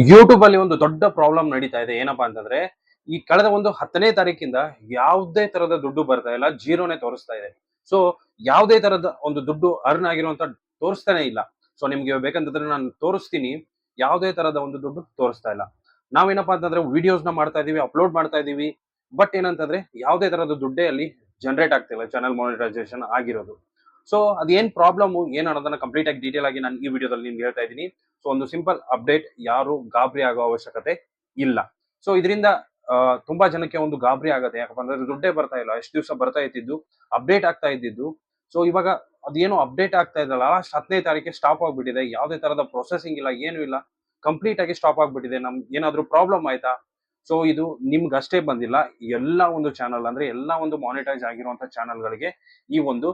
YouTube ಅಲ್ಲಿ ಒಂದು ದೊಡ್ಡ ಪ್ರಾಬ್ಲಮ್ ನಡೀತಾ ಇದೆ. ಏನಪ್ಪಾ ಅಂತಂದ್ರೆ ಈ ಕಳೆದ ಒಂದು 10ನೇ ತಾರೀಕಿಂದ ಯಾವುದೇ ತರದ ದುಡ್ಡು ಬರ್ತಾ ಇಲ್ಲ, ಜೀರೋನೇ ತೋರಿಸ್ತಾ ಇದೆ. ಸೊ ಯಾವುದೇ ತರದ ಒಂದು ದುಡ್ಡು ಅರ್ನ್ ಆಗಿರುವಂತ ತೋರಿಸ್ತಾನೆ ಇಲ್ಲ. ಸೊ ನಿಮ್ಗೆ ಬೇಕಂತಂದ್ರೆ ನಾನು ತೋರಿಸ್ತೀನಿ. ಯಾವುದೇ ತರದ ಒಂದು ದುಡ್ಡು ತೋರಿಸ್ತಾ ಇಲ್ಲ. ನಾವೇನಪ್ಪಾ ಅಂತಂದ್ರೆ ವಿಡಿಯೋಸ್ ನ ಮಾಡ್ತಾ ಇದೀವಿ, ಅಪ್ಲೋಡ್ ಮಾಡ್ತಾ ಇದೀವಿ. ಬಟ್ ಏನಂತಂದ್ರೆ ಯಾವುದೇ ತರದ ದುಡ್ಡೇ ಅಲ್ಲಿ ಜನರೇಟ್ ಆಗ್ತಿಲ್ಲ, ಚಾನಲ್ ಮಾನಿಟೈಸೇಷನ್ ಆಗಿರೋದು. ಸೊ ಅದೇನ್ ಪ್ರಾಬ್ಲಮ್ ಏನ್ ಅನ್ನೋದನ್ನ ಕಂಪ್ಲೀಟ್ ಆಗಿ ಡೀಟೇಲ್ ಆಗಿ ನಾನು ಈ ವಿಡಿಯೋದಲ್ಲಿ ನಿಮ್ಗೆ ಹೇಳ್ತಾ ಇದ್ದೀನಿ. ಸೊ ಒಂದು ಸಿಂಪಲ್ ಅಪ್ಡೇಟ್, ಯಾರು ಗಾಬರಿ ಆಗೋ ಅವಶ್ಯಕತೆ ಇಲ್ಲ. ಸೊ ಇದರಿಂದ ತುಂಬಾ ಜನಕ್ಕೆ ಒಂದು ಗಾಬರಿ ಆಗುತ್ತೆ. ಯಾಕಪ್ಪ ಅಂದ್ರೆ ದುಡ್ಡೇ ಬರ್ತಾ ಇಲ್ಲ. ಎಷ್ಟು ದಿವಸ ಬರ್ತಾ ಇದ್ದಿದ್ದು, ಅಪ್ಡೇಟ್ ಆಗ್ತಾ ಇದ್ದಿದ್ದು. ಸೊ ಇವಾಗ ಅದೇನು ಅಪ್ಡೇಟ್ ಆಗ್ತಾ ಇದ್ದಲ್ಲ, ಲಾಸ್ಟ್ 10ನೇ ತಾರೀಕಿಗೆ ಸ್ಟಾಪ್ ಆಗ್ಬಿಟ್ಟಿದೆ. ಯಾವುದೇ ತರದ ಪ್ರೊಸೆಸಿಂಗ್ ಇಲ್ಲ, ಏನು ಇಲ್ಲ. ಕಂಪ್ಲೀಟ್ ಆಗಿ ಸ್ಟಾಪ್ ಆಗ್ಬಿಟ್ಟಿದೆ. ನಮ್ ಏನಾದ್ರೂ ಪ್ರಾಬ್ಲಮ್ ಆಯ್ತಾ? ಸೊ ಇದು ನಿಮ್ಗಷ್ಟೇ ಬಂದಿಲ್ಲ, ಎಲ್ಲಾ ಒಂದು ಚಾನಲ್ ಅಂದ್ರೆ ಎಲ್ಲಾ ಒಂದು ಮಾನಿಟೈಸ್ ಆಗಿರುವಂತ ಚಾನಲ್ಗಳಿಗೆ ಈ ಒಂದು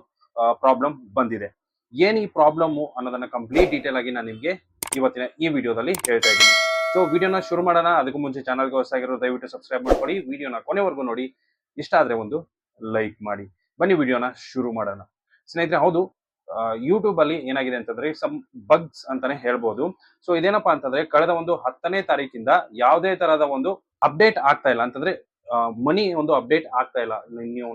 ಪ್ರಾಬ್ಲಮ್ ಬಂದಿದೆ. ಏನ್ ಈ ಪ್ರಾಬ್ಲಮ್ ಅನ್ನೋದನ್ನ ಕಂಪ್ಲೀಟ್ ಡೀಟೇಲ್ ಆಗಿ ನಾನು ನಿಮ್ಗೆ ಇವತ್ತಿನ ಈ ವಿಡಿಯೋದಲ್ಲಿ ಹೇಳ್ತಾ ಇದ್ದೀನಿ. ಸೊ ವಿಡಿಯೋನ ಶುರು ಮಾಡೋಣ. ಅದಕ್ಕೂ ಮುಂಚೆ ಚಾನಲ್ಗೆ ಹೊಸದಾಗಿರೋ ದಯವಿಟ್ಟು ಸಬ್ಸ್ಕ್ರೈಬ್ ಮಾಡ್ಕೊಳ್ಳಿ. ವಿಡಿಯೋನ ಕೊನೆವರೆಗೂ ನೋಡಿ. ಇಷ್ಟ ಆದ್ರೆ ಒಂದು ಲೈಕ್ ಮಾಡಿ. ಬನ್ನಿ ವಿಡಿಯೋನ ಶುರು ಮಾಡೋಣ. ಸ್ನೇಹಿತರೆ, ಹೌದು, ಯೂಟ್ಯೂಬ್ ಅಲ್ಲಿ ಏನಾಗಿದೆ ಅಂತಂದ್ರೆ ಸಮ್ ಬಗ್ಸ್ ಅಂತಾನೆ ಹೇಳ್ಬೋದು. ಸೊ ಇದೇನಪ್ಪಾ ಅಂತಂದ್ರೆ ಕಳೆದ ಒಂದು 10ನೇ ತಾರೀಕಿಂದ ಯಾವುದೇ ತರಹದ ಒಂದು ಅಪ್ಡೇಟ್ ಆಗ್ತಾ ಇಲ್ಲ. ಅಂತಂದ್ರೆ ಮನಿ ಒಂದು ಅಪ್ಡೇಟ್ ಆಗ್ತಾ ಇಲ್ಲ.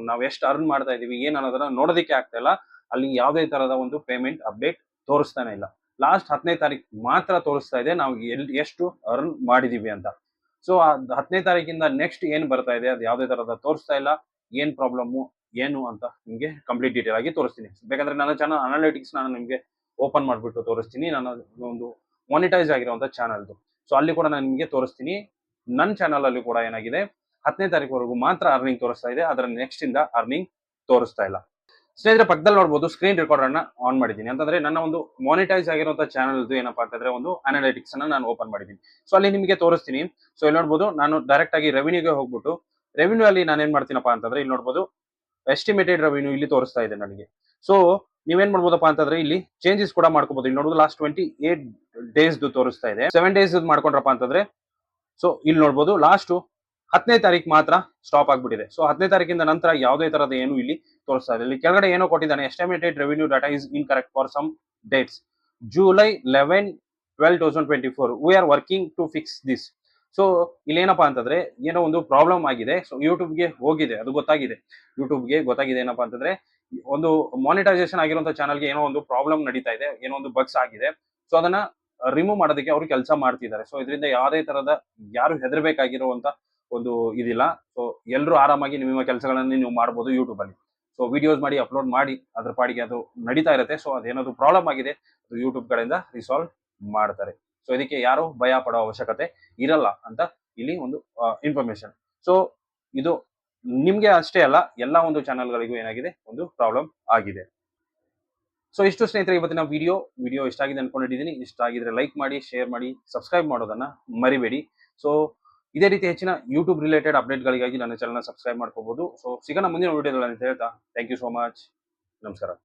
ನಾವ್ ಎಷ್ಟು ಅರ್ನ್ ಮಾಡ್ತಾ ಇದೀವಿ ಏನ್ ಅನ್ನೋದನ್ನ ನೋಡೋದಕ್ಕೆ ಆಗ್ತಾ ಇಲ್ಲ. ಅಲ್ಲಿ ಯಾವುದೇ ತರಹದ ಒಂದು ಪೇಮೆಂಟ್ ಅಪ್ಡೇಟ್ ತೋರಿಸ್ತಾನೆ ಇಲ್ಲ. ಲಾಸ್ಟ್ 10ನೇ ತಾರೀಕು ಮಾತ್ರ ತೋರಿಸ್ತಾ ಇದೆ ನಾವು ಎಷ್ಟು ಅರ್ನ್ ಮಾಡಿದೀವಿ ಅಂತ. ಸೊ 10ನೇ ತಾರೀಕಿಂದ ನೆಕ್ಸ್ಟ್ ಏನ್ ಬರ್ತಾ ಇದೆ ಅದು ಯಾವುದೇ ತರಹದ ತೋರಿಸ್ತಾ ಇಲ್ಲ. ಏನ್ ಪ್ರಾಬ್ಲಮ್ ಏನು ಅಂತ ನಿಮ್ಗೆ ಕಂಪ್ಲೀಟ್ ಡೀಟೇಲ್ ಆಗಿ ತೋರಿಸ್ತೀನಿ. ಬೇಕಂದ್ರೆ ನನ್ನ ಚಾನಲ್ ಅನಾಲಿಟಿಕ್ಸ್ ನಾನು ನಿಮ್ಗೆ ಓಪನ್ ಮಾಡ್ಬಿಟ್ಟು ತೋರಿಸ್ತೀನಿ. ನನ್ನ ಒಂದು ಮಾನಿಟೈಸ್ ಆಗಿರುವಂತ ಚಾನಲ್ದು. ಸೊ ಅಲ್ಲಿ ಕೂಡ ನಾನು ನಿಮ್ಗೆ ತೋರಿಸ್ತೀನಿ. ನನ್ನ ಚಾನಲ್ ಅಲ್ಲಿ ಕೂಡ ಏನಾಗಿದೆ, 10ನೇ ತಾರೀಕುವರೆಗೂ ಮಾತ್ರ ಅರ್ನಿಂಗ್ ತೋರಿಸ್ತಾ ಇದೆ. ಅದರ ನೆಕ್ಸ್ಟ್ ಇಂದ ಅರ್ನಿಂಗ್ ತೋರಿಸ್ತಾ ಇಲ್ಲ. ಸ್ನೇಹಿತರೆ, ಪಕ್ಕದಲ್ಲಿ ನೋಡಬಹುದು ಸ್ಕ್ರೀನ್ ರೆಕಾರ್ಡರ್ ಅನ್ನ ಆನ್ ಮಾಡಿದ್ದೀನಿ. ಅಂತಂದ್ರೆ ನನ್ನ ಒಂದು ಮಾನಿಟೈಸ್ ಆಗಿರುವಂತಹ ಚಾನಲ್ ಏನಪ್ಪಾ ಅಂತಂದ್ರೆ ಒಂದು ಅನಾಲಿಟಿಕ್ಸ್ ಅನ್ನ ನಾನು ಓಪನ್ ಮಾಡಿದ್ದೀನಿ. ಸೊ ಅಲ್ಲಿ ನಿಮಗೆ ತೋರಿಸ್ತೀನಿ. ಸೊ ಇಲ್ಲಿ ನೋಡಬಹುದು, ನಾನು ಡೈರೆಕ್ಟ್ ಆಗಿ ರೆವಿನ್ಯೂಗೆ ಹೋಗ್ಬಿಟ್ಟು ರೆವಿನ್ಯೂ ಅಲ್ಲಿ ನಾನು ಏನ್ ಮಾಡ್ತೀನಪ್ಪ ಅಂತಂದ್ರೆ ಇಲ್ಲಿ ನೋಡಬಹುದು ಎಸ್ಟಿಮೇಟೆಡ್ ರೆವಿನ್ಯೂ ಇಲ್ಲಿ ತೋರಿಸ್ತಾ ಇದೆ ನನಗೆ. ಸೊ ನೀವೇನ್ ಮಾಡ್ಬೋದಪ್ಪ ಅಂತಂದ್ರೆ ಇಲ್ಲಿ ಚೇಂಜಸ್ ಕೂಡ ಮಾಡ್ಕೋಬಹುದು. ಇಲ್ಲಿ ನೋಡಬಹುದು ಲಾಸ್ಟ್ 28 ಡೇಸ್ ತೋರಿಸ್ತಾ ಇದೆ. 7 ಡೇಸ್ ಮಾಡ್ಕೊಂಡ್ರಪ್ಪ ಅಂತಂದ್ರೆ ಸೊ ಇಲ್ಲಿ ನೋಡಬಹುದು ಲಾಸ್ಟ್ 10ನೇ ತಾರೀಕು ಮಾತ್ರ ಸ್ಟಾಪ್ ಆಗ್ಬಿಟ್ಟಿದೆ. ಸೊ 10ನೇ ತಾರೀಕಿಂದ ನಂತರ ಯಾವುದೇ ತರದ ಏನು ಇಲ್ಲಿ ತೋರಿಸ್ತಾ ಇದೆ. ಇಲ್ಲಿ ಕೆಳಗಡೆ ಏನೋ ಕೊಟ್ಟಿದ್ದಾನೆ, estimated revenue data is incorrect for some dates. July 11/12/2024 we are working to fix this. So ಇಲ್ಲಿ ಏನಪ್ಪಾ ಅಂತಂದ್ರೆ ಏನೋ ಒಂದು ಪ್ರಾಬ್ಲಮ್ ಆಗಿದೆ. ಸೊ ಯೂಟ್ಯೂಬ್ಗೆ ಹೋಗಿದೆ, ಅದು ಗೊತ್ತಾಗಿದೆ. ಯೂಟ್ಯೂಬ್ಗೆ ಗೊತ್ತಾಗಿದೆ ಏನಪ್ಪಾ ಅಂತಂದ್ರೆ ಒಂದು ಮಾನಿಟೈಸೇಷನ್ ಆಗಿರುವಂತ ಚಾನಲ್ಗೆ ಏನೋ ಒಂದು ಪ್ರಾಬ್ಲಮ್ ನಡೀತಾ ಇದೆ, ಏನೋ ಒಂದು ಬಗ್ಸ್ ಆಗಿದೆ. ಸೊ ಅದನ್ನ ರಿಮೂವ್ ಮಾಡೋದಕ್ಕೆ ಅವರು ಕೆಲಸ ಮಾಡ್ತಿದ್ದಾರೆ. ಸೊ ಇದರಿಂದ ಯಾವುದೇ ತರದ ಯಾರು ಹೆದರ್ಬೇಕಾಗಿರುವಂತ ಒಂದು ಇದಿಲ್ಲ. ಸೊ ಎಲ್ಲರೂ ಆರಾಮಾಗಿ ನಿಮ್ಮ ಕೆಲಸಗಳನ್ನ ನೀವು ಮಾಡಬಹುದು ಯೂಟ್ಯೂಬ್ ಅಲ್ಲಿ. ಸೊ ವಿಡಿಯೋಸ್ ಮಾಡಿ ಅಪ್ಲೋಡ್ ಮಾಡಿ ಅದ್ರ ಪಾಡಿಗೆ ಅದು ನಡೀತಾ ಇರುತ್ತೆ. ಸೊ ಅದೇನಾದ್ರು ಪ್ರಾಬ್ಲಮ್ ಆಗಿದೆ ಅದು ಯೂಟ್ಯೂಬ್ ಕಡೆಯಿಂದ ರಿಸಾಲ್ವ್ ಮಾಡ್ತಾರೆ. ಸೊ ಇದಕ್ಕೆ ಯಾರು ಭಯ ಪಡೋ ಅವಶ್ಯಕತೆ ಇರಲ್ಲ ಅಂತ ಇಲ್ಲಿ ಒಂದು ಇನ್ಫಾರ್ಮೇಶನ್. ಸೊ ಇದು ನಿಮ್ಗೆ ಅಷ್ಟೇ ಅಲ್ಲ, ಎಲ್ಲಾ ಒಂದು ಚಾನೆಲ್ಗಳಿಗೂ ಏನಾಗಿದೆ, ಒಂದು ಪ್ರಾಬ್ಲಮ್ ಆಗಿದೆ. ಸೊ ಇಷ್ಟು ಸ್ನೇಹಿತರೆ ಇವತ್ತಿನ ವಿಡಿಯೋ ಇಷ್ಟ ಆಗಿದೆ ಅನ್ಕೊಂಡಿದ್ದೀನಿ. ಇಷ್ಟ ಆಗಿದ್ರೆ ಲೈಕ್ ಮಾಡಿ, ಶೇರ್ ಮಾಡಿ, ಸಬ್ಸ್ಕ್ರೈಬ್ ಮಾಡೋದನ್ನ ಮರಿಬೇಡಿ. ಸೊ ಇದೇ ರೀತಿ ಹೆಚ್ಚಿನ ಯೂಟ್ಯೂಬ್ ರಿಲೇಟೆಡ್ ಅಪ್ಡೇಟ್ಗಳಿಗಾಗಿ ನನ್ನ ಚಾನಲ್ನ ಸಬ್ಸ್ಕ್ರೈಬ್ ಮಾಡ್ಕೋಬಹುದು. ಸೊ ಸಿಗೋಣ ಮುಂದಿನ ವಿಡಿಯೋದಲ್ಲಿ ಅಂತ ಹೇಳ್ತಾ ಥ್ಯಾಂಕ್ ಯು ಸೋ ಮಚ್. ನಮಸ್ಕಾರ.